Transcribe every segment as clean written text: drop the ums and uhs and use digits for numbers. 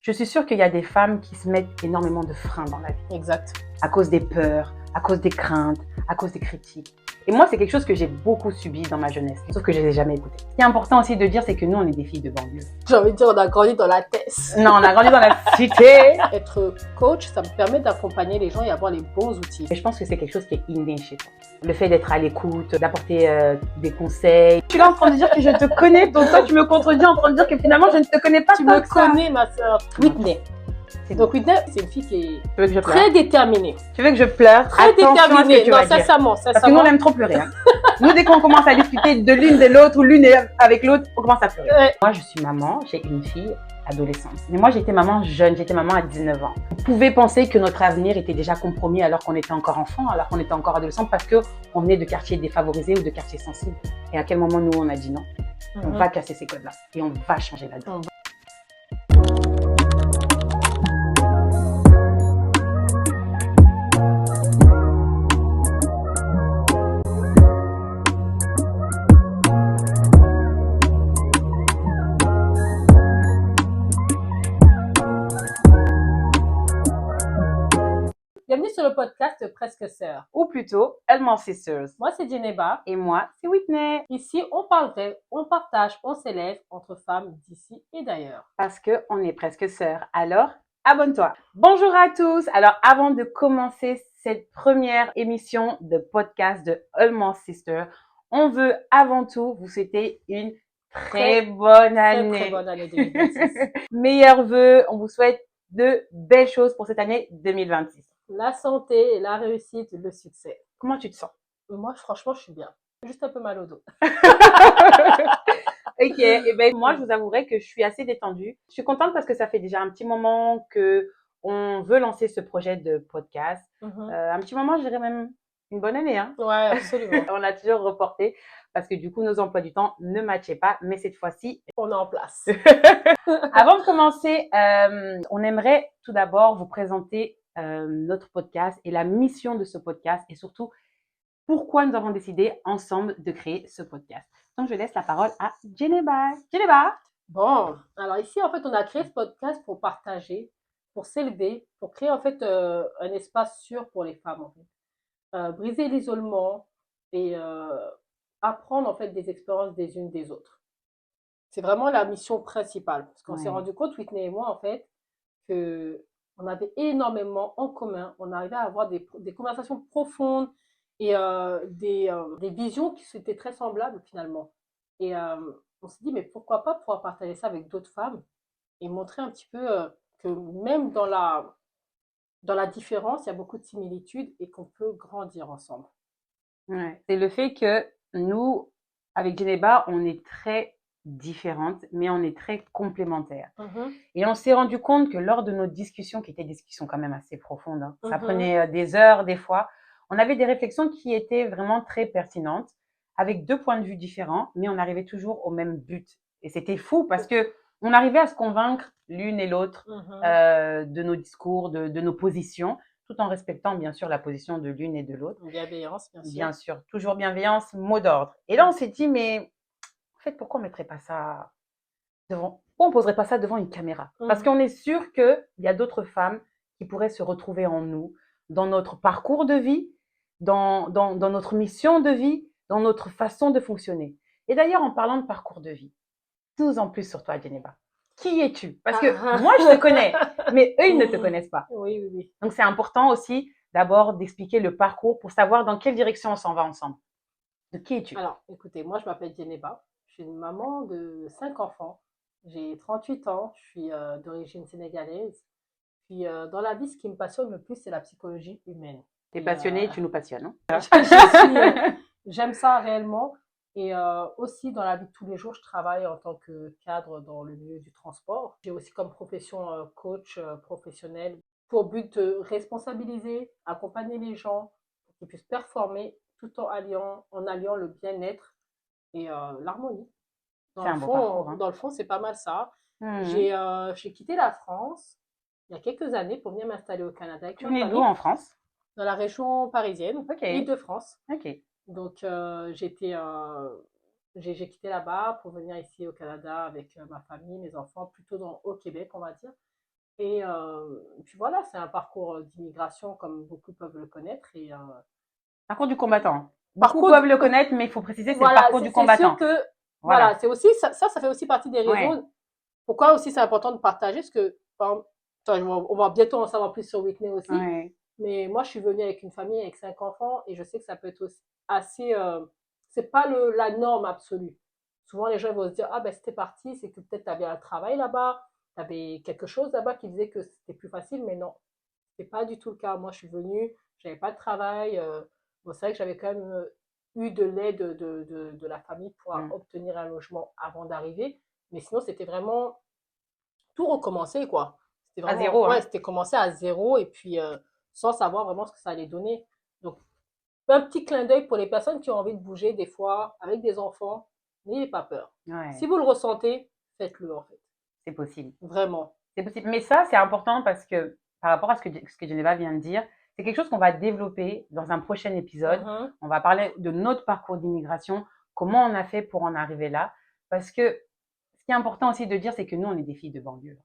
Je suis sûre qu'il y a des femmes qui se mettent énormément de freins dans la vie. Exact. À cause des peurs, à cause des craintes, à cause des critiques. Et moi, c'est quelque chose que j'ai beaucoup subi dans ma jeunesse, sauf que je ne les ai jamais écouté. Ce qui est important aussi de dire, c'est que nous, on est des filles de banlieue. J'ai envie de dire, on a grandi dans la tête. Non, on a grandi dans la cité. Être coach, ça me permet d'accompagner les gens et avoir les bons outils. Et je pense que c'est quelque chose qui est inné chez toi. Le fait d'être à l'écoute, d'apporter des conseils. Je suis là en train de dire que je te connais, donc toi, tu me contredis en train de dire que finalement, je ne te connais pas. Tu me connais, ma sœur. Whitney. Donc Whitney, c'est une fille qui est très déterminée. Tu veux que je pleure? Très déterminée. Non, sincèrement. Parce que nous, on aime trop pleurer. Hein. Nous, dès qu'on commence à discuter de l'une de l'autre ou l'une avec l'autre, on commence à pleurer. Ouais. Moi, je suis maman, j'ai une fille adolescente. Mais moi, j'étais maman jeune, j'étais maman à 19 ans. On pouvait penser que notre avenir était déjà compromis alors qu'on était encore enfant, alors qu'on était encore adolescent, parce qu'on venait de quartiers défavorisés ou de quartiers sensibles. Et à quel moment, nous, on a dit non? On va casser ces codes-là et on va changer la donne. Bienvenue sur le podcast Presque Sœurs. Ou plutôt, Allemande Sisters. Moi, c'est Djeneba. Et moi, c'est Whitney. Ici, on parle vrai, on partage, on s'élève entre femmes d'ici et d'ailleurs. Parce qu'on est presque sœurs. Alors, abonne-toi. Bonjour à tous. Alors, avant de commencer cette première émission de podcast de Allemande Sisters, on veut avant tout vous souhaiter une très bonne année. Très bonne année 2026. Meilleurs vœux. On vous souhaite de belles choses pour cette année 2026. La santé, la réussite, le succès. Comment tu te sens? Moi, franchement, je suis bien. Juste un peu mal au dos. Ok, et ben moi je vous avouerai que je suis assez détendue. Je suis contente parce que ça fait déjà un petit moment que on veut lancer ce projet de podcast. Un petit moment, je dirais même une bonne année. Hein. Ouais, absolument. On a toujours reporté parce que du coup nos emplois du temps ne matchaient pas, mais cette fois-ci on est en place. Avant de commencer, on aimerait tout d'abord vous présenter notre podcast et la mission de ce podcast et surtout pourquoi nous avons décidé ensemble de créer ce podcast. Donc, je laisse la parole à Djeneba. Djeneba! Bon, alors ici, en fait, on a créé ce podcast pour partager, pour s'élever, pour créer en fait un espace sûr pour les femmes, en fait. Briser l'isolement et apprendre en fait des expériences des unes des autres. C'est vraiment la mission principale. Parce qu'on s'est rendu compte, Whitney et moi, en fait, qu'on avait énormément en commun. On arrivait à avoir des conversations profondes et des visions qui étaient très semblables finalement. Et on s'est dit, mais pourquoi pas pouvoir partager ça avec d'autres femmes et montrer un petit peu que même dans la différence, il y a beaucoup de similitudes et qu'on peut grandir ensemble. Ouais. C'est le fait que nous, avec Djeneba, on est très différentes, mais on est très complémentaires. Et on s'est rendu compte que lors de nos discussions, qui étaient des discussions quand même assez profondes, hein, ça prenait des heures des fois, on avait des réflexions qui étaient vraiment très pertinentes, avec deux points de vue différents, mais on arrivait toujours au même but. Et c'était fou parce que on arrivait à se convaincre l'une et l'autre de nos discours, de nos positions, tout en respectant bien sûr la position de l'une et de l'autre. Bienveillance, bien sûr. Bien sûr, toujours bienveillance, mot d'ordre. Et là, on s'est dit, mais en fait, pourquoi on mettrait pas ça devant, pourquoi on poserait pas ça devant une caméra? Parce qu'on est sûr qu'il y a d'autres femmes qui pourraient se retrouver en nous, dans notre parcours de vie, dans notre mission de vie, dans notre façon de fonctionner. Et d'ailleurs, en parlant de parcours de vie, 12 ans plus sur toi, Djeneba. Qui es-tu? Parce que moi, je te connais, mais eux, ils ne te connaissent pas. Oui. Donc, c'est important aussi d'abord d'expliquer le parcours pour savoir dans quelle direction on s'en va ensemble. De qui es-tu? Alors, écoutez, moi, je m'appelle Djeneba. Je suis une maman de 5 enfants. J'ai 38 ans. Je suis d'origine sénégalaise. Puis, dans la vie, ce qui me passionne le plus, c'est la psychologie humaine. Tu es passionnée, tu nous passionnes. Hein? J'aime ça réellement. Et aussi, dans la vie de tous les jours, je travaille en tant que cadre dans le milieu du transport. J'ai aussi comme profession coach professionnel pour but de responsabiliser, accompagner les gens pour qu'ils puissent performer tout en alliant le bien-être et l'harmonie. Dans le fond, c'est pas mal ça. J'ai quitté la France il y a quelques années pour venir m'installer au Canada. Tu venais d'où en France? Dans la région parisienne, Île-de-France. Donc, j'ai quitté là-bas pour venir ici au Canada avec ma famille, mes enfants, plutôt au Québec, on va dire. Et puis voilà, c'est un parcours d'immigration comme beaucoup peuvent le connaître. Et Parcours du combattant. Beaucoup parcours, peuvent le connaître, mais il faut préciser, c'est le voilà, parcours du c'est sûr combattant. que Voilà. voilà, c'est aussi ça fait aussi partie des Ouais. raisons pourquoi aussi c'est important de partager, parce que par exemple, on va bientôt en savoir plus sur Whitney aussi. Ouais. Mais moi, je suis venue avec une famille avec 5 enfants et je sais que ça peut être aussi assez. C'est pas la norme absolue. Souvent, les gens vont se dire, ah ben c'était parti, c'est que peut-être tu avais un travail là-bas, tu avais quelque chose là-bas qui faisait que c'était plus facile, mais non, c'est pas du tout le cas. Moi, je suis venue, j'avais pas de travail. Bon, c'est vrai que j'avais quand même eu de l'aide de la famille pour Mm. obtenir un logement avant d'arriver. Mais sinon, c'était vraiment tout recommencer, quoi. C'était À vraiment, zéro, ouais, hein. c'était commencer à zéro et puis sans savoir vraiment ce que ça allait donner. Donc, un petit clin d'œil pour les personnes qui ont envie de bouger des fois avec des enfants, n'ayez pas peur. Si Ouais. vous le ressentez, faites-le en fait. C'est possible. Vraiment. C'est possible. Mais ça, c'est important parce que par rapport à ce que Geneva vient de dire, c'est quelque chose qu'on va développer dans un prochain épisode. Mhm. On va parler de notre parcours d'immigration, comment on a fait pour en arriver là. Parce que ce qui est important aussi de dire, c'est que nous, on est des filles de banlieue.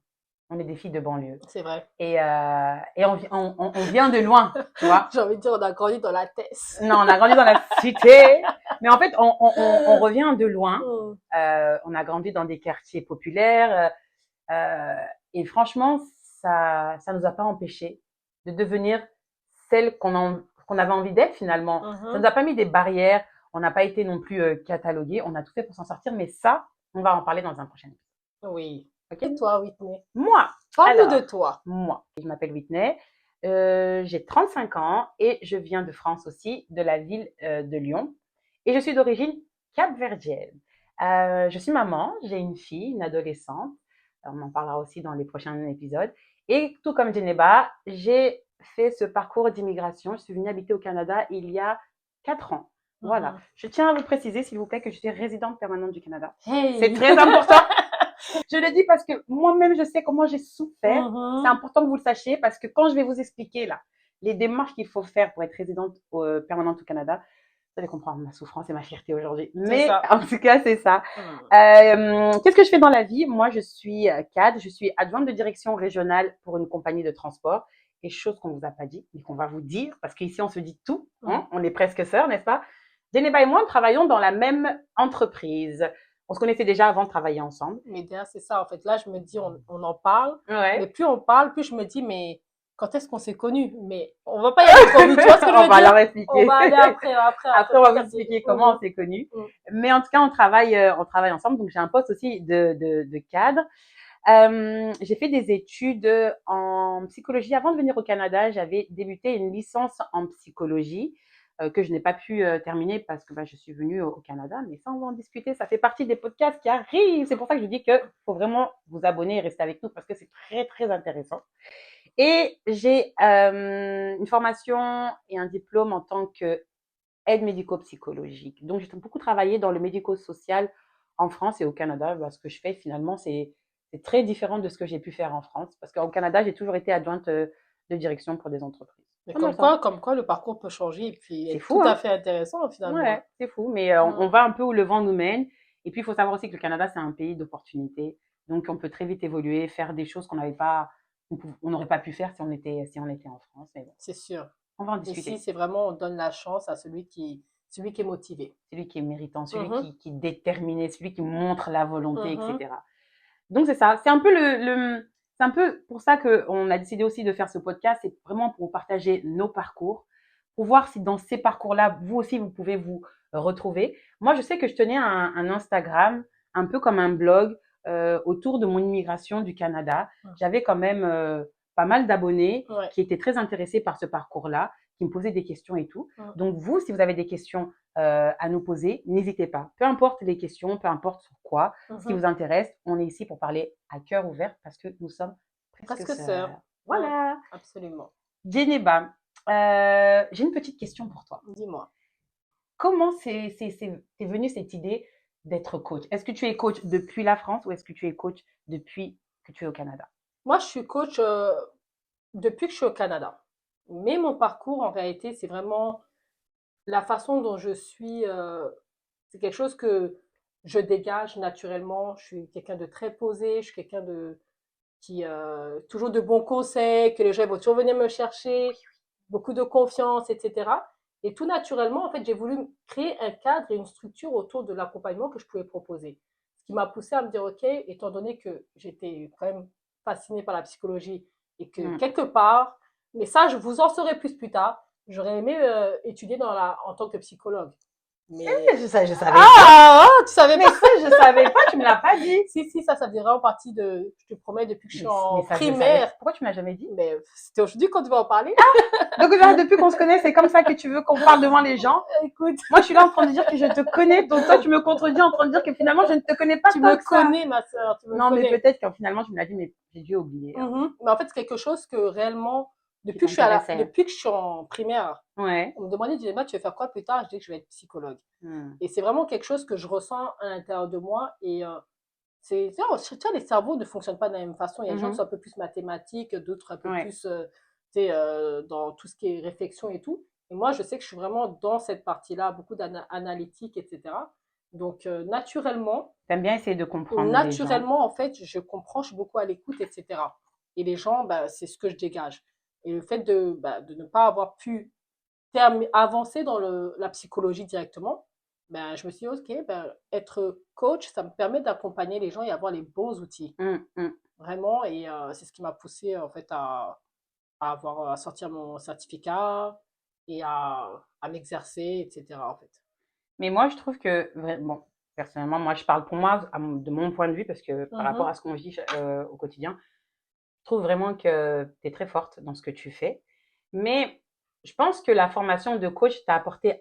On est des filles de banlieue. C'est vrai. Et on vient de loin, tu vois. J'ai envie de dire, on a grandi dans la tête. Non, on a grandi dans la cité. Mais en fait, on revient de loin. Mm. On a grandi dans des quartiers populaires. Et franchement, ça nous a pas empêché de devenir celle qu'on avait envie d'être finalement. Ça nous Mhm. a pas mis des barrières. On n'a pas été non plus catalogués. On a tout fait pour s'en sortir. Mais ça, on va en parler dans un prochain épisode. Oui. Ok. Et toi, Whitney? Moi, Parle-nous de alors, toi. moi, je m'appelle Whitney. J'ai 35 ans et je viens de France aussi, de la ville de Lyon. Et je suis d'origine capverdienne. Je suis maman, j'ai une fille, une adolescente. On en parlera aussi dans les prochains épisodes. Et tout comme Geneba, j'ai fait ce parcours d'immigration. Je suis venue habiter au Canada il y a 4 ans. Voilà. Mhm. Je tiens à vous préciser, s'il vous plaît, que je suis résidente permanente du Canada. Hey! C'est très important. Je le dis parce que moi-même, je sais comment j'ai souffert. C'est Mhm. important que vous le sachiez parce que quand je vais vous expliquer là, les démarches qu'il faut faire pour être résidente permanente au Canada, vous allez comprendre ma souffrance et ma fierté aujourd'hui. C'est Mais ça. en tout cas, c'est ça. Mm. Qu'est-ce que je fais dans la vie? Moi, je suis cadre, je suis adjointe de direction régionale pour une compagnie de transport. Et chose qu'on vous a pas dit, mais qu'on va vous dire, parce qu'ici, on se dit tout. Hein, on est presque sœurs, n'est-ce pas? Geneva et moi, nous travaillons dans la même entreprise. On se connaissait déjà avant de travailler ensemble. Mais derrière, c'est ça, en fait. Là, je me dis, on en parle, mais Ouais. plus on parle, plus je me dis, mais quand est-ce qu'on s'est connus? Mais on va pas y aller trop vite, tu vois ce que je On veux va dire? leur On expliquer. va aller Après, on va vous peut-être. expliquer comment on s'est connus. Mais en tout cas, on travaille ensemble. Donc, j'ai un poste aussi de cadre. J'ai fait des études en psychologie. Avant de venir au Canada, j'avais débuté une licence en psychologie que je n'ai pas pu terminer parce que je suis venue au Canada. Mais ça, on va en discuter. Ça fait partie des podcasts qui arrivent. C'est pour ça que je dis qu'il faut vraiment vous abonner et rester avec nous parce que c'est très, très intéressant. Et j'ai une formation et un diplôme en tant qu'aide médico-psychologique. Donc, j'ai beaucoup travaillé dans le médico-social en France et au Canada. Ce que je fais finalement, c'est très différent de ce que j'ai pu faire en France. Parce qu'au Canada, j'ai toujours été adjointe de direction pour des entreprises. Mais Comment ça? comme quoi, le parcours peut changer et puis C'est être fou, tout à hein? fait intéressant, finalement. Ouais, c'est fou. Mais on va un peu où le vent nous mène. Et puis, il faut savoir aussi que le Canada, c'est un pays d'opportunités. Donc, on peut très vite évoluer, faire des choses qu'on n'avait pas, on n'aurait pas pu faire si on était en France. Mais bon, C'est sûr. on va en Ici, discuter. c'est vraiment, on donne la chance à celui qui est motivé. Celui qui est méritant, celui Mhm. qui est déterminé, celui qui montre la volonté, Mhm. etc. Donc c'est ça. C'est un peu c'est un peu pour ça qu'on a décidé aussi de faire ce podcast. C'est vraiment pour partager nos parcours, pour voir si dans ces parcours-là, vous aussi, vous pouvez vous retrouver. Moi, je sais que je tenais un Instagram, un peu comme un blog, autour de mon immigration du Canada. J'avais quand même pas mal d'abonnés Ouais. qui étaient très intéressés par ce parcours-là, qui me posaient des questions et tout. Mhm. Donc vous, si vous avez des questions à nous poser, n'hésitez pas. Peu importe les questions, peu importe sur quoi, ce qui Mhm. vous intéresse, on est ici pour parler à cœur ouvert parce que nous sommes presque Presque sœur. sœurs. Voilà. Absolument. Geneba, j'ai une petite question pour toi. Dis-moi. Comment t'es venue cette idée d'être coach? Est-ce que tu es coach depuis la France ou est-ce que tu es coach depuis que tu es au Canada? Moi, je suis coach depuis que je suis au Canada. Mais mon parcours, en réalité, c'est vraiment la façon dont je suis. C'est quelque chose que je dégage naturellement. Je suis quelqu'un de très posé. Je suis quelqu'un toujours de bons conseils, que les gens vont toujours venir me chercher, beaucoup de confiance, etc. Et tout naturellement, en fait, j'ai voulu créer un cadre et une structure autour de l'accompagnement que je pouvais proposer. Ce qui m'a poussé à me dire, OK, étant donné que j'étais quand même fascinée par la psychologie et que quelque part, mais ça, je vous en saurai plus tard, j'aurais aimé étudier en tant que psychologue. Mais je savais pas. Tu savais pas. Ça, je savais pas, tu me l'as pas dit. Si, ça faisait vraiment partie de, je te promets, depuis que je suis en primaire. Pourquoi tu me l'as jamais dit? Mais c'était aujourd'hui qu'on devait en parler. Donc là, depuis qu'on se connaît, c'est comme ça que tu veux qu'on parle devant les gens. Écoute. Moi, je suis là en train de dire que je te connais, donc toi, tu me contredis en train de dire que finalement, je ne te connais pas. Tu me connais, ma sœur. Non, mais peut-être que finalement, tu me l'as dit, mais j'ai dû oublier. Mais en fait, c'est quelque chose que réellement, depuis que je suis en primaire, on me demandait, tu veux faire quoi plus tard? Je dis que je vais être psychologue. Et c'est vraiment quelque chose que je ressens à l'intérieur de moi. Et les cerveaux ne fonctionnent pas de la même façon. Il y a des gens qui sont un peu plus mathématiques, d'autres un peu plus dans tout ce qui est réflexion et tout. Et moi, je sais que je suis vraiment dans cette partie-là, beaucoup d'analytique, etc. Donc, naturellement. T'aimes bien essayer de comprendre. Naturellement, en fait, je comprends, je suis beaucoup à l'écoute, etc. Et les gens, c'est ce que je dégage. Et le fait de ne pas avoir pu avancer dans la psychologie directement, je me suis dit, OK, être coach, ça me permet d'accompagner les gens et avoir les bons outils. Vraiment. Et c'est ce qui m'a poussé, en fait, à sortir mon certificat et à m'exercer, etc. en fait. Mais moi, je trouve que, bon, personnellement, moi, je parle pour moi, de mon point de vue, parce que par rapport à ce qu'on vit au quotidien, je trouve vraiment que tu es très forte dans ce que tu fais. Mais je pense que la formation de coach t'a apporté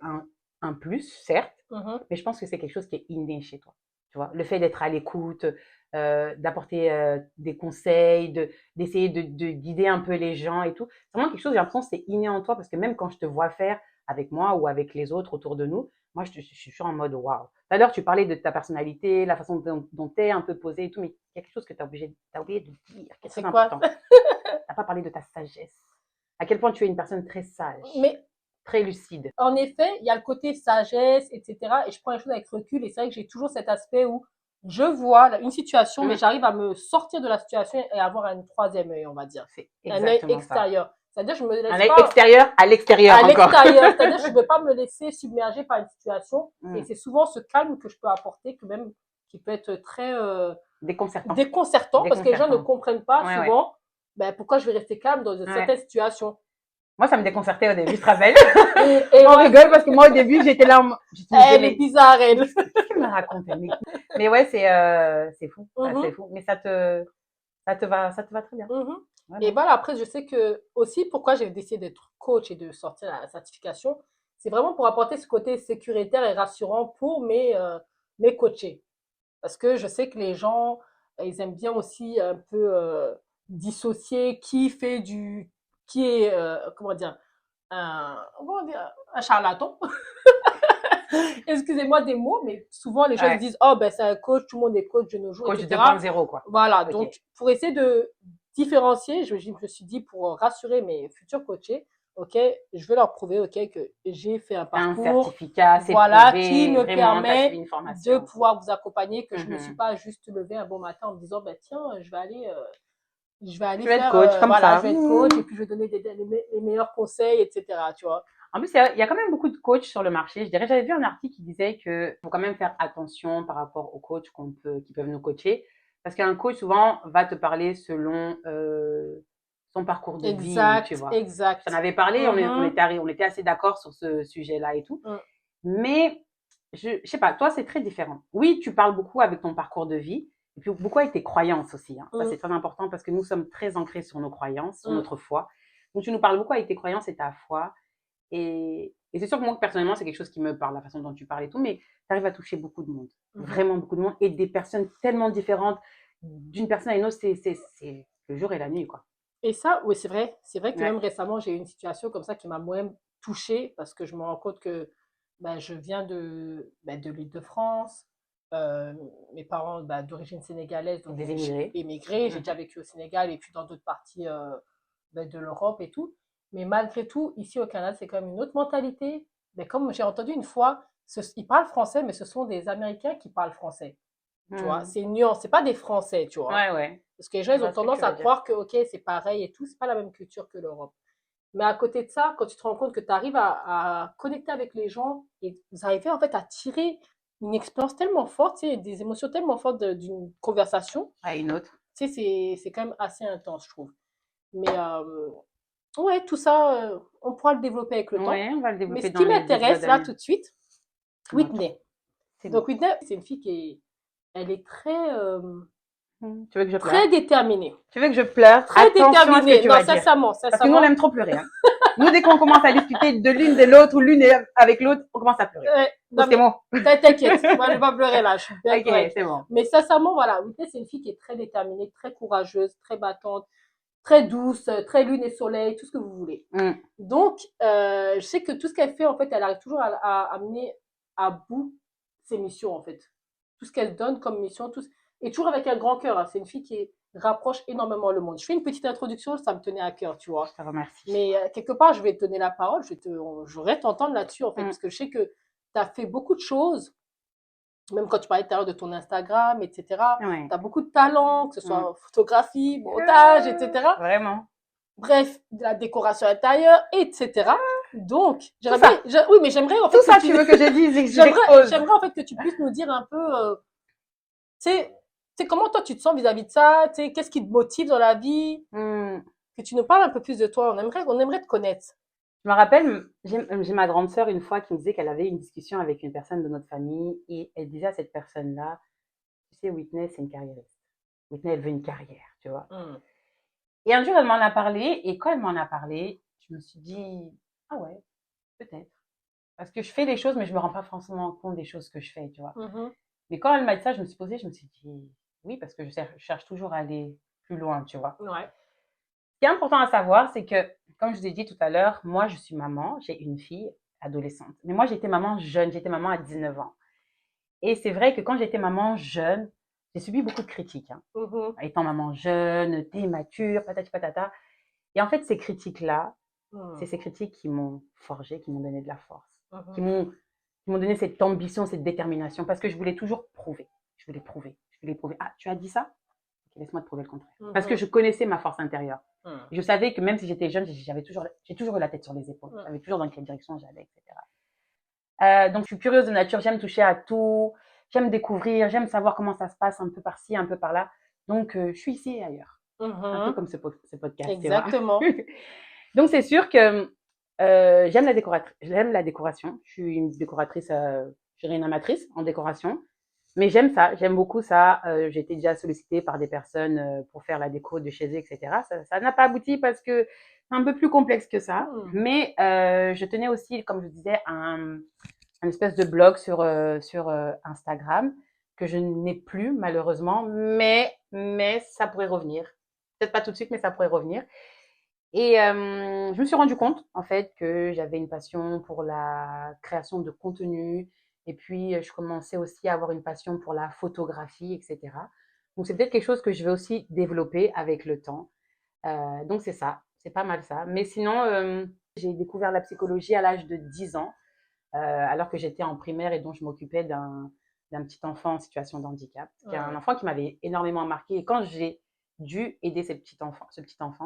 un plus, certes, mais je pense que c'est quelque chose qui est inné chez toi. Tu vois, le fait d'être à l'écoute, d'apporter des conseils, d'essayer de guider un peu les gens et tout. C'est vraiment quelque chose, j'ai l'impression que c'est inné en toi parce que même quand je te vois faire avec moi ou avec les autres autour de nous, moi, je suis toujours en mode waouh. D'ailleurs, tu parlais de ta personnalité, la façon dont tu es un peu posée et tout, mais il y a quelque chose que tu as oublié de dire. C'est quoi? Tu n'as pas parlé de ta sagesse. À quel point tu es une personne très sage, très lucide. En effet, il y a le côté sagesse, etc. Et je prends les choses avec recul. Et c'est vrai que j'ai toujours cet aspect où je vois une situation, mais j'arrive à me sortir de la situation et avoir un troisième œil, on va dire. C'est un œil extérieur. C'est-à-dire, je me laisse un œil extérieur à l'extérieur encore. C'est-à-dire, je ne veux pas me laisser submerger par une situation. Et c'est souvent ce calme que je peux apporter, qui peut être très déconcertant parce que les gens ne comprennent pas souvent pourquoi je vais rester calme dans certaines situations. Moi, ça me déconcertait au début, je te rappelle. Et on rigole parce que moi, au début, j'étais là. Elle est bizarre, elle. Qu'est-ce qu'elle me racontait? Mais ouais, c'est fou. C'est fou. Mais ça te va très bien. Et voilà, après, je sais que aussi pourquoi j'ai décidé d'être coach et de sortir la certification, c'est vraiment pour apporter ce côté sécuritaire et rassurant pour mes coachés. Parce que je sais que les gens, ils aiment bien aussi un peu dissocier qui est, comment dire, un charlatan. Excusez-moi des mots, mais souvent les gens se disent, oh, c'est un coach, tout le monde est coach de nos jours, coach etc. 2.0, quoi. Voilà, donc pour essayer de différencier, je me suis dit, pour rassurer mes futurs coachés, OK, je vais leur prouver, OK, que j'ai fait un parcours, un certificat, qui me permet de pouvoir vous accompagner, que je ne me suis pas juste levée un bon matin en me disant, tiens, je vais aller faire, être coach, comme ça. Je vais être coach et puis je vais donner les meilleurs conseils, etc., tu vois. En plus, il y a quand même beaucoup de coachs sur le marché. Je dirais, j'avais vu un article qui disait que faut quand même faire attention par rapport aux coachs qui peuvent nous coacher. Parce qu'un coach, souvent, va te parler selon son parcours de vie, tu vois. Exact. On avait parlé, on était assez d'accord sur ce sujet-là et tout. Mais, je sais pas, toi, c'est très différent. Oui, tu parles beaucoup avec ton parcours de vie, et puis beaucoup avec tes croyances aussi. Ça, c'est très important parce que nous sommes très ancrés sur nos croyances, sur notre foi. Donc, tu nous parles beaucoup avec tes croyances et ta foi. Et c'est sûr que moi, personnellement, c'est quelque chose qui me parle, la façon dont tu parles et tout, mais tu arrives à toucher beaucoup de monde. Vraiment beaucoup de monde. Et des personnes tellement différentes. D'une personne à une autre, c'est le jour et la nuit, quoi. Et ça, oui, c'est vrai. C'est vrai que même récemment, j'ai eu une situation comme ça qui m'a moi-même touchée parce que je me rends compte que je viens de l'Île-de-France. Mes parents d'origine sénégalaise, donc des émigrés. J'ai déjà vécu au Sénégal et puis dans d'autres parties de l'Europe et tout. Mais malgré tout, ici au Canada, c'est quand même une autre mentalité. Mais comme j'ai entendu une fois, ils parlent français, mais ce sont des Américains qui parlent français. Tu vois, c'est une nuance, c'est pas des Français, tu vois. Ouais. Parce que les gens, ils ont tendance à croire que, ok, c'est pareil et tout, c'est pas la même culture que l'Europe. Mais à côté de ça, quand tu te rends compte que tu arrives à connecter avec les gens et vous arrivez en fait à tirer une expérience tellement forte, tu sais, des émotions tellement fortes d'une conversation, à une autre. tu sais, c'est quand même assez intense, je trouve. Mais ouais, tout ça, on pourra le développer avec le temps. Ouais, on va le Mais développer ce dans qui les m'intéresse épisodes à là venir. tout de suite, Ok. Whitney. C'est Donc bon. Whitney, c'est une fille elle est Tu veux que je pleure? très déterminée. Tu veux que je pleure? Très Attention à ce que déterminée. tu Non, vas dire. sincèrement, Parce que nous, on sincèrement. aime trop pleurer. Hein. Nous, dès qu'on commence à discuter de l'une de l'autre ou l'une avec l'autre, on commence à pleurer. Non, c'est bon. T'inquiète, moi je vais pas pleurer là, je suis bien correcte. C'est bon. Mais sincèrement, voilà, Whitney, c'est une fille qui est très déterminée, très courageuse, très battante, très douce, très lune et soleil, tout ce que vous voulez. Donc, je sais que tout ce qu'elle fait, en fait, elle arrive toujours à amener à bout ses missions, en fait. Tout ce qu'elle donne comme mission, et toujours avec un grand cœur. Hein. C'est une fille qui rapproche énormément le monde. Je fais une petite introduction, ça me tenait à cœur, tu vois. Je te remercie. Mais quelque part, je vais te donner la parole, j'aurais t'entendre là-dessus, en fait, parce que je sais que tu as fait beaucoup de choses, même quand tu parlais tout à l'heure de ton Instagram, etc. Ouais. Tu as beaucoup de talent, que ce soit photographie, montage, etc. Vraiment. Bref, de la décoration intérieure, etc. Donc, oui, mais j'aimerais en fait tout ça, tu veux que je dise, j'aimerais en fait que tu puisses nous dire un peu, tu sais, comment toi tu te sens vis-à-vis de ça, tu sais, qu'est-ce qui te motive dans la vie, que tu nous parles un peu plus de toi, on aimerait te connaître. Je me rappelle, j'ai ma grande sœur une fois qui me disait qu'elle avait une discussion avec une personne de notre famille et elle disait à cette personne-là, tu sais, Whitney, c'est une carriériste. Whitney, elle veut une carrière, tu vois. Et un jour, elle m'en a parlé et quand elle m'en a parlé, je me suis dit, ah ouais, peut-être. Parce que je fais les choses, mais je me rends pas forcément compte des choses que je fais, tu vois. Mais quand elle m'a dit ça, je me suis posée, je me suis dit, oui, parce que je cherche toujours à aller plus loin, tu vois. Ouais. Ce qui est important à savoir, c'est que, comme je vous ai dit tout à l'heure, moi, je suis maman, j'ai une fille adolescente. Mais moi, j'étais maman jeune, j'étais maman à 19 ans. Et c'est vrai que quand j'étais maman jeune, j'ai subi beaucoup de critiques. Hein. Étant maman jeune, t'es immature, patati patata. Et en fait, ces critiques-là, c'est ces critiques qui m'ont forgé, qui m'ont donné de la force, qui m'ont donné cette ambition, cette détermination, parce que je voulais toujours prouver. Je voulais prouver. Ah, tu as dit ça? Okay, laisse-moi te prouver le contraire. Parce que je connaissais ma force intérieure. Je savais que même si j'étais jeune, j'ai toujours eu la tête sur les épaules. Je savais toujours dans quelle direction j'allais, etc. Donc, je suis curieuse de nature. J'aime toucher à tout. J'aime découvrir. J'aime savoir comment ça se passe un peu par-ci, un peu par-là. Donc, je suis ici et ailleurs. Un peu comme ce podcast. Exactement. Donc, c'est sûr que j'aime la décoration. Je suis une décoratrice, je dirais une amatrice en décoration. Mais j'aime ça, j'aime beaucoup ça. J'ai été déjà sollicitée par des personnes pour faire la déco de chez eux, etc. Ça n'a pas abouti parce que c'est un peu plus complexe que ça. Mais je tenais aussi, comme je disais, un espèce de blog sur Instagram que je n'ai plus malheureusement, mais ça pourrait revenir. Peut-être pas tout de suite, mais ça pourrait revenir. Et je me suis rendu compte, en fait, que j'avais une passion pour la création de contenu. Et puis, je commençais aussi à avoir une passion pour la photographie, etc. Donc, c'est peut-être quelque chose que je vais aussi développer avec le temps. Donc, c'est ça. C'est pas mal ça. Mais sinon, j'ai découvert la psychologie à l'âge de 10 ans, alors que j'étais en primaire et dont je m'occupais d'un petit enfant en situation de handicap. C'était un enfant qui m'avait énormément marqué. Et quand j'ai dû aider ce petit enfant,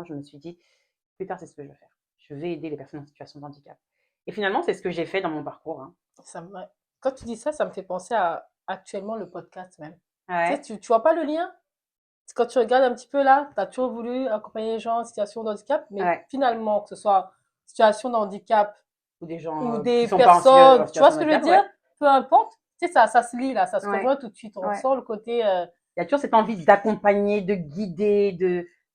je me suis dit, plus tard, c'est ce que je veux faire. Je vais aider les personnes en situation de handicap. Et finalement, c'est ce que j'ai fait dans mon parcours. Hein. Quand tu dis ça, ça me fait penser à actuellement le podcast même. Ouais. Tu sais, tu vois pas le lien? Quand tu regardes un petit peu là, tu as toujours voulu accompagner les gens en situation de handicap, mais finalement, que ce soit situation de handicap ou des gens ou des personnes, tu vois ce que je veux dire? Peu importe. Tu sais, ça se lit là, ça se rejoint tout de suite. On sent le côté. Il y a toujours cette envie d'accompagner, de guider,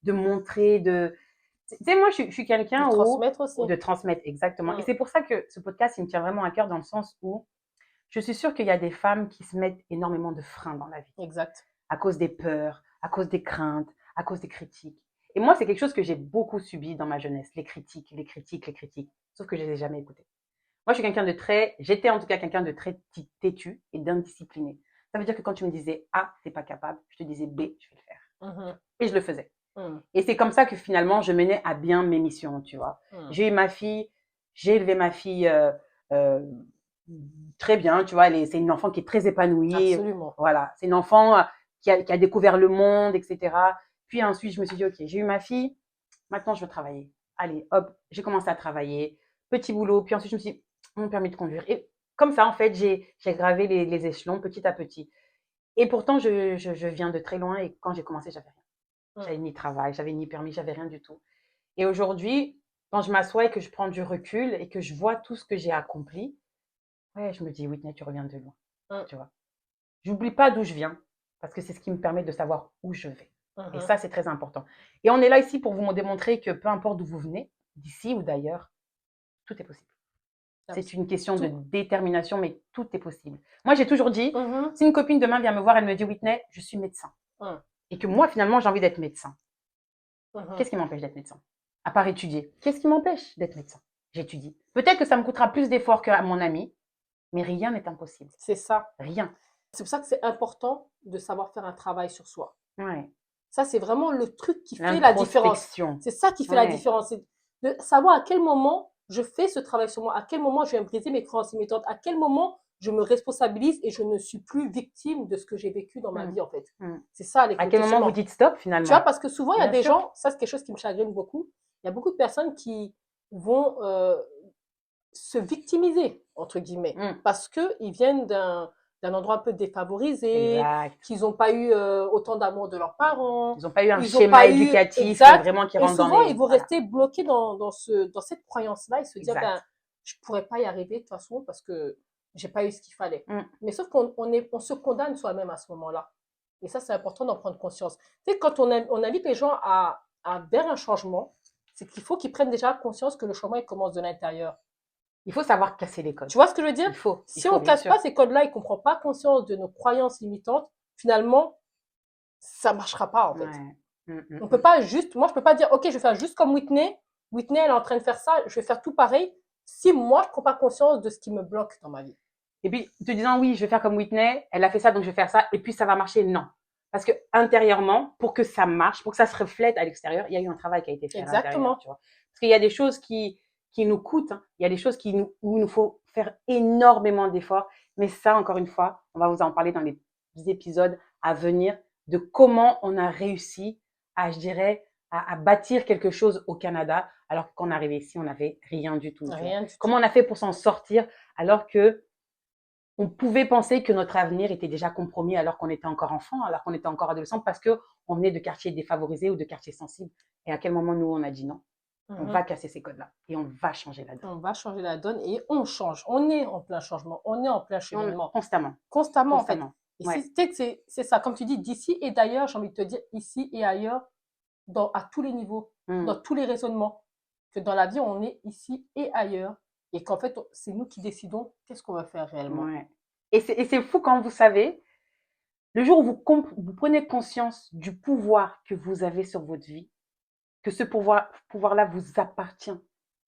de montrer, Tu sais, moi, je suis quelqu'un de transmettre aussi. De transmettre, exactement. Et c'est pour ça que ce podcast, il me tient vraiment à cœur dans le sens où je suis sûre qu'il y a des femmes qui se mettent énormément de freins dans la vie. Exact. À cause des peurs, à cause des craintes, à cause des critiques. Et moi, c'est quelque chose que j'ai beaucoup subi dans ma jeunesse, les critiques. Sauf que je les ai jamais écoutées. Moi, j'étais en tout cas quelqu'un de très têtu et d'indiscipliné. Ça veut dire que quand tu me disais A, t'es pas capable, je te disais B, je vais le faire. Et je le faisais. Et c'est comme ça que finalement, je menais à bien mes missions, tu vois. J'ai eu ma fille, j'ai élevé ma fille très bien, tu vois, c'est une enfant qui est très épanouie. Absolument. Voilà, c'est une enfant qui a découvert le monde, etc. Puis ensuite, je me suis dit, ok, j'ai eu ma fille, maintenant je veux travailler. Allez, hop, j'ai commencé à travailler, petit boulot. Puis ensuite, je me suis dit, mon permis de conduire. Et comme ça, en fait, j'ai gravé les échelons petit à petit. Et pourtant, je viens de très loin et quand j'ai commencé, j'avais rien. J'avais ni travail, j'avais ni permis, j'avais rien du tout. Et aujourd'hui, quand je m'assois et que je prends du recul et que je vois tout ce que j'ai accompli, ouais, je me dis, Whitney, tu reviens de loin, tu vois. J'oublie pas d'où je viens parce que c'est ce qui me permet de savoir où je vais. Et ça, c'est très important. Et on est là ici pour vous démontrer que peu importe d'où vous venez, d'ici ou d'ailleurs, tout est possible. C'est une question de détermination, mais tout est possible. Moi, j'ai toujours dit, si une copine demain vient me voir, elle me dit, Whitney, je suis médecin. Et que moi, finalement, j'ai envie d'être médecin. Qu'est-ce qui m'empêche d'être médecin? À part étudier. Qu'est-ce qui m'empêche d'être médecin? J'étudie. Peut-être que ça me coûtera plus d'efforts qu'à mon ami, mais rien n'est impossible. C'est ça. Rien. C'est pour ça que c'est important de savoir faire un travail sur soi. Ouais. Ça, c'est vraiment le truc qui fait la différence. C'est ça qui fait la différence. C'est de savoir à quel moment je fais ce travail sur moi, à quel moment je viens briser mes croyances limitantes, à quel moment je me responsabilise et je ne suis plus victime de ce que j'ai vécu dans ma vie, en fait. C'est ça, les À quel moment vous dites stop, finalement? Tu vois, parce que souvent, il y a des gens, ça, c'est quelque chose qui me chagrine beaucoup, il y a beaucoup de personnes qui vont se victimiser, entre guillemets, parce qu'ils viennent d'un endroit un peu défavorisé, qu'ils n'ont pas eu autant d'amour de leurs parents. Ils n'ont pas eu un schéma éducatif vraiment qui rentre dans les... Et souvent, ils vont rester bloqués dans cette croyance-là et se dire, ben, je ne pourrais pas y arriver de toute façon parce que je n'ai pas eu ce qu'il fallait. Mais sauf qu'on se condamne soi-même à ce moment-là. Et ça, c'est important d'en prendre conscience. Tu sais, quand on invite les gens à vers un changement, c'est qu'il faut qu'ils prennent déjà conscience que le changement, il commence de l'intérieur. Il faut savoir casser les codes. Tu vois ce que je veux dire? Il faut. Si on ne casse pas ces codes-là et qu'on ne prend pas conscience de nos croyances limitantes, finalement, ça ne marchera pas, en fait. On peut pas juste, moi, je ne peux pas dire, OK, je vais faire juste comme Whitney. Whitney, elle est en train de faire ça, je vais faire tout pareil. Si moi, je ne prends pas conscience de ce qui me bloque dans ma vie. Et puis, te disant, oui, je vais faire comme Whitney, elle a fait ça, donc je vais faire ça, et puis ça va marcher, non. Parce que intérieurement, pour que ça marche, pour que ça se reflète à l'extérieur, il y a eu un travail qui a été fait à l'intérieur. Tu vois. Parce qu'il y a des choses qui nous coûtent, hein. Il y a des choses où il nous faut faire énormément d'efforts. Mais ça, encore une fois, on va vous en parler dans les épisodes à venir de comment on a réussi à, je dirais, à bâtir quelque chose au Canada, alors que quand on est arrivé ici, on n'avait rien du tout. Comment on a fait pour s'en sortir alors que on pouvait penser que notre avenir était déjà compromis alors qu'on était encore enfant, alors qu'on était encore adolescent, parce qu'on venait de quartiers défavorisés ou de quartiers sensibles. Et à quel moment, nous, on a dit non? On va casser ces codes-là et on va changer la donne. On va changer la donne et on change. On est en plein changement, on est en plein cheminement. Constamment. En fait. Et c'est ça, comme tu dis, d'ici et d'ailleurs, j'ai envie de te dire, ici et ailleurs, à tous les niveaux, dans tous les raisonnements, que dans la vie, on est ici et ailleurs. Et qu'en fait, c'est nous qui décidons qu'est-ce qu'on va faire réellement. Et c'est fou quand vous savez, le jour où vous prenez conscience du pouvoir que vous avez sur votre vie, que ce pouvoir-là vous appartient.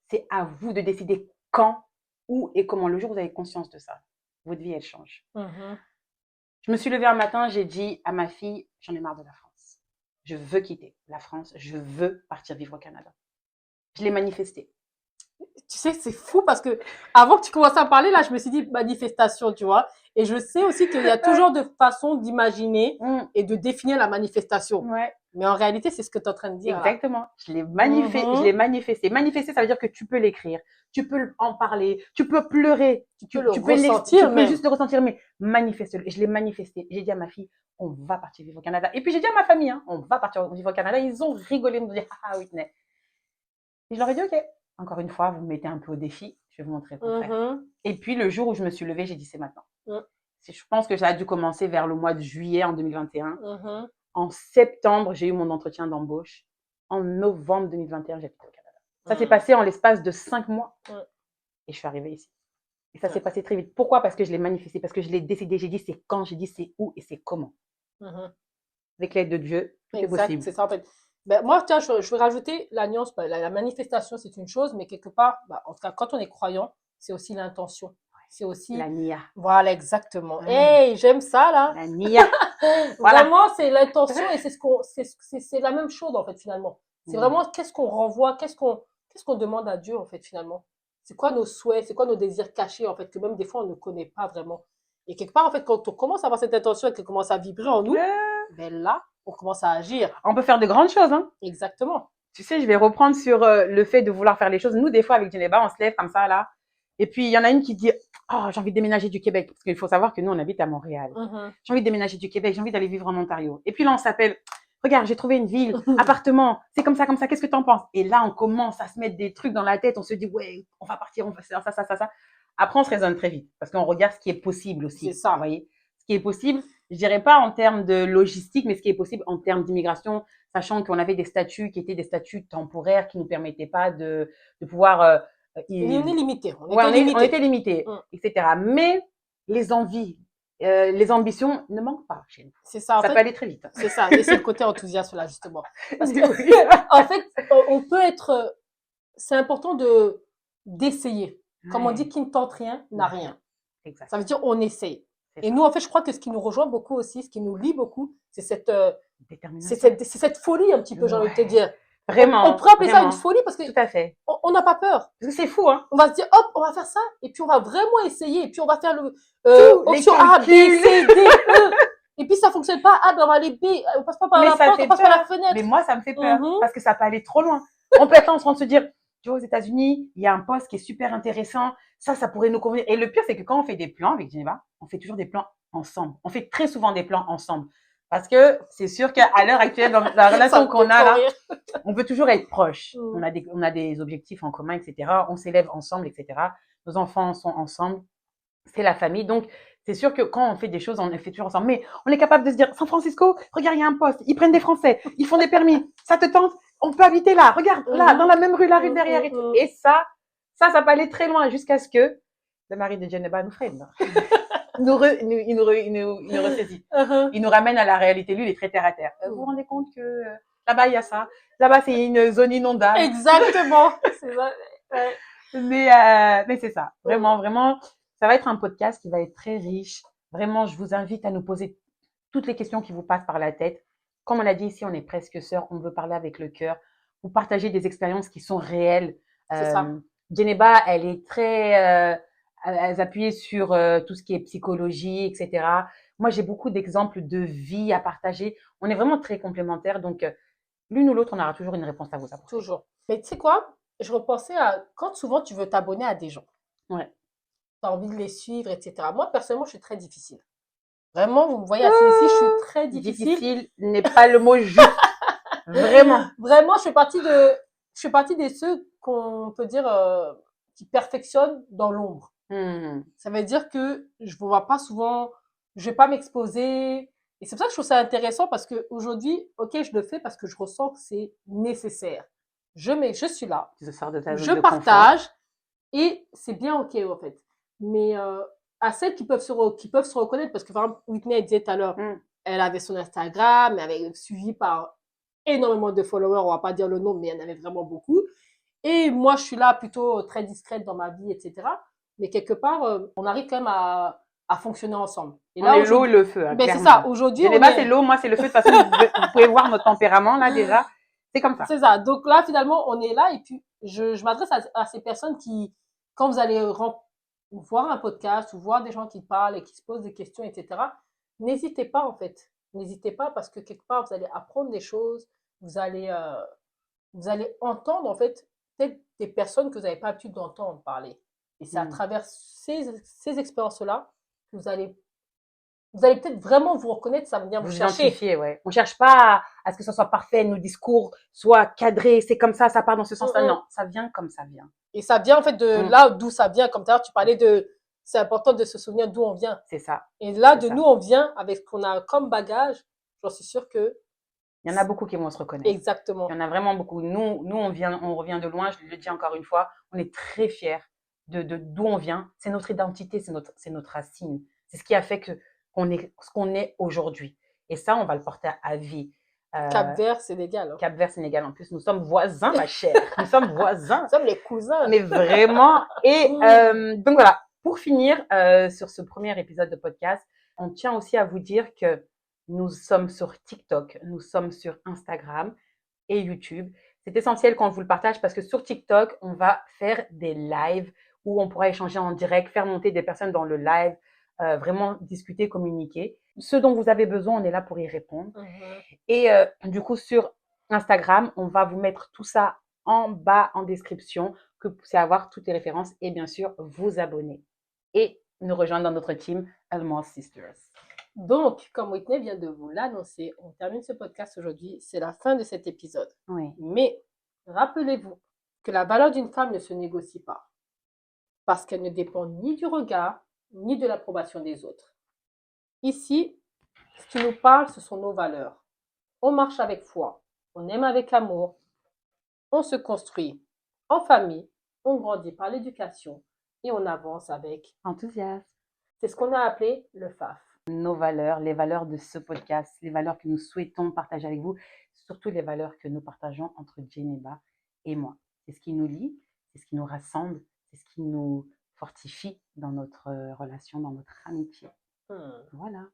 C'est à vous de décider quand, où et comment. Le jour où vous avez conscience de ça, votre vie, elle change. Je me suis levée un matin, j'ai dit à ma fille, j'en ai marre de la France. Je veux quitter la France, je veux partir vivre au Canada. Je l'ai manifesté. Tu sais, c'est fou parce que avant que tu commences à parler, là, je me suis dit manifestation, tu vois. Et je sais aussi qu'il y a toujours de façons d'imaginer et de définir la manifestation. Mais en réalité, c'est ce que tu es en train de dire. Exactement. Là. Je l'ai manifesté. Manifester, ça veut dire que tu peux l'écrire, tu peux en parler, tu peux pleurer, tu peux juste le ressentir, mais manifeste-le. Je l'ai manifesté. J'ai dit à ma fille, on va partir vivre au Canada. Et puis j'ai dit à ma famille, on va partir vivre au Canada. Ils ont rigolé, ils m'ont dit, ah Whitney. Et je leur ai dit, ok. Encore une fois, vous me mettez un peu au défi, je vais vous montrer le contraire. Et puis, le jour où je me suis levée, j'ai dit, c'est maintenant. Je pense que ça a dû commencer vers le mois de juillet en 2021. En septembre, j'ai eu mon entretien d'embauche. En novembre 2021, j'habite au Canada. Ça s'est passé en l'espace de 5 mois. Et je suis arrivée ici. Et ça s'est passé très vite. Pourquoi? Parce que je l'ai manifesté, parce que je l'ai décidé. J'ai dit c'est quand, j'ai dit c'est où et c'est comment. Avec l'aide de Dieu, tout est possible. C'est ça en fait. Ben, moi, tiens, je vais rajouter la nuance. La manifestation, c'est une chose, mais quelque part, en tout cas, quand on est croyant, c'est aussi l'intention. C'est aussi la nia. Voilà, exactement. Hey, j'aime ça là. La nia. Vraiment, c'est l'intention et c'est la même chose en fait finalement. C'est vraiment qu'est-ce qu'on renvoie, qu'est-ce qu'on demande à Dieu en fait finalement. c'est quoi nos souhaits, c'est quoi nos désirs cachés, en fait, que même des fois, on ne connaît pas vraiment. Et quelque part, en fait, quand on commence à avoir cette intention et qu'elle commence à vibrer en nous, ben là, on commence à agir. On peut faire de grandes choses, hein. Exactement. Tu sais, je vais reprendre sur le fait de vouloir faire les choses. Nous, des fois, avec Geneva, on se lève comme ça, là. Et puis, il y en a une qui dit, oh, j'ai envie de déménager du Québec. Parce qu'il faut savoir que nous, on habite à Montréal. J'ai envie de déménager du Québec. J'ai envie d'aller vivre en Ontario. Et puis là, on s'appelle, regarde, j'ai trouvé une ville, appartement. C'est comme ça, comme ça. Qu'est-ce que t'en penses? Et là, on commence à se mettre des trucs dans la tête. On se dit, ouais, on va partir, on va faire ça, ça, ça, ça. Après, on se raisonne très vite. Parce qu'on regarde ce qui est possible aussi. C'est ça. Vous voyez? Ce qui est possible, je dirais pas en termes de logistique, mais ce qui est possible en termes d'immigration, sachant qu'on avait des statuts qui étaient des statuts temporaires qui nous permettaient pas de pouvoir on est limité. on était limité, etc. Mais les envies, les ambitions ne manquent pas chez nous. C'est ça. Ça peut aller très vite. C'est ça. Et c'est le côté enthousiaste là, justement. Parce que, en fait, on peut être. C'est important d'essayer. Comme on dit, qui ne tente rien n'a rien. Exact. Ça veut dire on essaye. Et nous, en fait, je crois que ce qui nous rejoint beaucoup aussi, ce qui nous lie beaucoup, c'est cette folie un petit peu, j'ai envie de te dire. Vraiment. On pourrait appeler ça une folie parce que tout à fait. On n'a pas peur. Parce que c'est fou, hein. On va se dire, hop, on va faire ça, et puis on va vraiment essayer, et puis on va faire le option A, B, C, D, E. Et puis ça fonctionne pas, ah ben on va aller B, on passe pas par la porte, on passe par la fenêtre. Mais moi, ça me fait peur parce que ça peut aller trop loin. On peut être là en train de se dire, tu vois, aux États-Unis, il y a un poste qui est super intéressant. Ça pourrait nous convenir. Et le pire, c'est que quand on fait des plans avec Geneva, on fait toujours des plans ensemble. On fait très souvent des plans ensemble. Parce que c'est sûr qu'à l'heure actuelle, dans la relation qu'on a là, on veut toujours être proche. On a des objectifs en commun, etc. On s'élève ensemble, etc. Nos enfants sont ensemble. C'est la famille. Donc, c'est sûr que quand on fait des choses, on les fait toujours ensemble. Mais on est capable de se dire, San Francisco, regarde, il y a un poste. Ils prennent des Français. Ils font des permis. Ça te tente? On peut habiter là. Regarde, là, dans la même rue, la rue derrière et tout. Et ça peut aller très loin jusqu'à ce que le mari de Geneva nous freine. Il nous ressaisit. Il nous ramène à la réalité. Lui, il est très terre à terre. Vous vous rendez compte que là-bas, il y a ça. Là-bas, c'est une zone inondable. Exactement. C'est ça. Ouais. Mais c'est ça. Vraiment, vraiment. Ça va être un podcast qui va être très riche. Vraiment, je vous invite à nous poser toutes les questions qui vous passent par la tête. Comme on l'a dit ici, on est presque sœurs. On veut parler avec le cœur. Vous partager des expériences qui sont réelles. C'est ça. Geneva, elle est très appuyée sur tout ce qui est psychologie, etc. Moi, j'ai beaucoup d'exemples de vie à partager. On est vraiment très complémentaires. Donc, l'une ou l'autre, on aura toujours une réponse à vous apporter. Toujours. Mais tu sais quoi? Je repensais à quand souvent tu veux t'abonner à des gens. Ouais. Tu as envie de les suivre, etc. Moi, personnellement, je suis très difficile. Vraiment, vous me voyez assis ici, je suis très difficile. Difficile n'est pas le mot juste. Vraiment. Vraiment, je fais partie de ceux qu'on peut dire qui perfectionnent dans l'ombre. Ça veut dire que je ne vois pas souvent, je vais pas m'exposer. Et c'est pour ça que je trouve ça intéressant parce que aujourd'hui, ok, je le fais parce que je ressens que c'est nécessaire. Je suis là. Je partage et c'est bien ok en fait. Mais à celles qui peuvent se reconnaître, parce que par exemple, Whitney elle disait tout à l'heure, elle avait son Instagram, elle avait suivi par énormément de followers, on va pas dire le nom, mais il y en avait vraiment beaucoup. Et moi, je suis là plutôt très discrète dans ma vie, etc. Mais quelque part, on arrive quand même à fonctionner ensemble. Et là, on est l'eau et le feu. Ben c'est ça. Aujourd'hui, c'est l'eau, moi c'est le feu. De toute façon, vous pouvez voir notre tempérament là déjà. C'est comme ça. C'est ça. Donc là, finalement, on est là et puis je m'adresse à ces personnes qui, quand vous allez voir un podcast ou voir des gens qui parlent et qui se posent des questions, etc., n'hésitez pas en fait. N'hésitez pas parce que quelque part, vous allez apprendre des choses, vous allez entendre en fait peut-être des personnes que vous n'avez pas l'habitude d'entendre parler. Et c'est à travers ces expériences-là que vous allez peut-être vraiment vous reconnaître, ça veut dire vous chercher. Identifier, ouais. On cherche pas à ce que ça soit parfait, nos discours soient cadrés, c'est comme ça part dans ce sens-là. Non, ça vient comme ça vient. Et ça vient en fait de là d'où ça vient. Comme tout à l'heure, tu parlais c'est important de se souvenir d'où on vient. C'est ça. Et là, nous, on vient avec ce qu'on a comme bagage. J'en suis sûre que il y en a beaucoup qui vont se reconnaître. Exactement. Il y en a vraiment beaucoup. Nous, on revient de loin, je le dis encore une fois, on est très fiers de d'où on vient. C'est notre identité, c'est notre racine. C'est ce qui a fait qu'on est ce qu'on est aujourd'hui. Et ça, on va le porter à vie. Cap-Vert, Sénégal. Cap-Vert, Sénégal. En plus, nous sommes voisins, ma chère. Nous sommes voisins. Nous sommes les cousins. Mais vraiment. Et donc voilà, pour finir sur ce premier épisode de podcast, on tient aussi à vous dire que nous sommes sur TikTok, nous sommes sur Instagram et YouTube. C'est essentiel qu'on vous le partage parce que sur TikTok, on va faire des lives où on pourra échanger en direct, faire monter des personnes dans le live, vraiment discuter, communiquer. Ce dont vous avez besoin, on est là pour y répondre. Et du coup, sur Instagram, on va vous mettre tout ça en bas en description, que vous puissiez avoir toutes les références et bien sûr vous abonner et nous rejoindre dans notre team Almost Sisters. Donc, comme Whitney vient de vous l'annoncer, on termine ce podcast aujourd'hui. C'est la fin de cet épisode. Oui. Mais rappelez-vous que la valeur d'une femme ne se négocie pas parce qu'elle ne dépend ni du regard ni de l'approbation des autres. Ici, ce qui nous parle, ce sont nos valeurs. On marche avec foi, on aime avec amour, on se construit en famille, on grandit par l'éducation et on avance avec enthousiasme. C'est ce qu'on a appelé le FAF. Nos valeurs, les valeurs de ce podcast, les valeurs que nous souhaitons partager avec vous, surtout les valeurs que nous partageons entre Djeneba et moi. C'est ce qui nous lie, c'est ce qui nous rassemble, c'est ce qui nous fortifie dans notre relation, dans notre amitié. Voilà.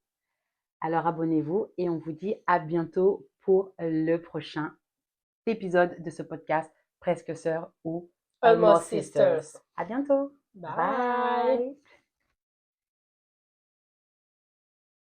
Alors abonnez-vous et on vous dit à bientôt pour le prochain épisode de ce podcast Presque Sœurs ou Almost Sisters. À bientôt. Bye.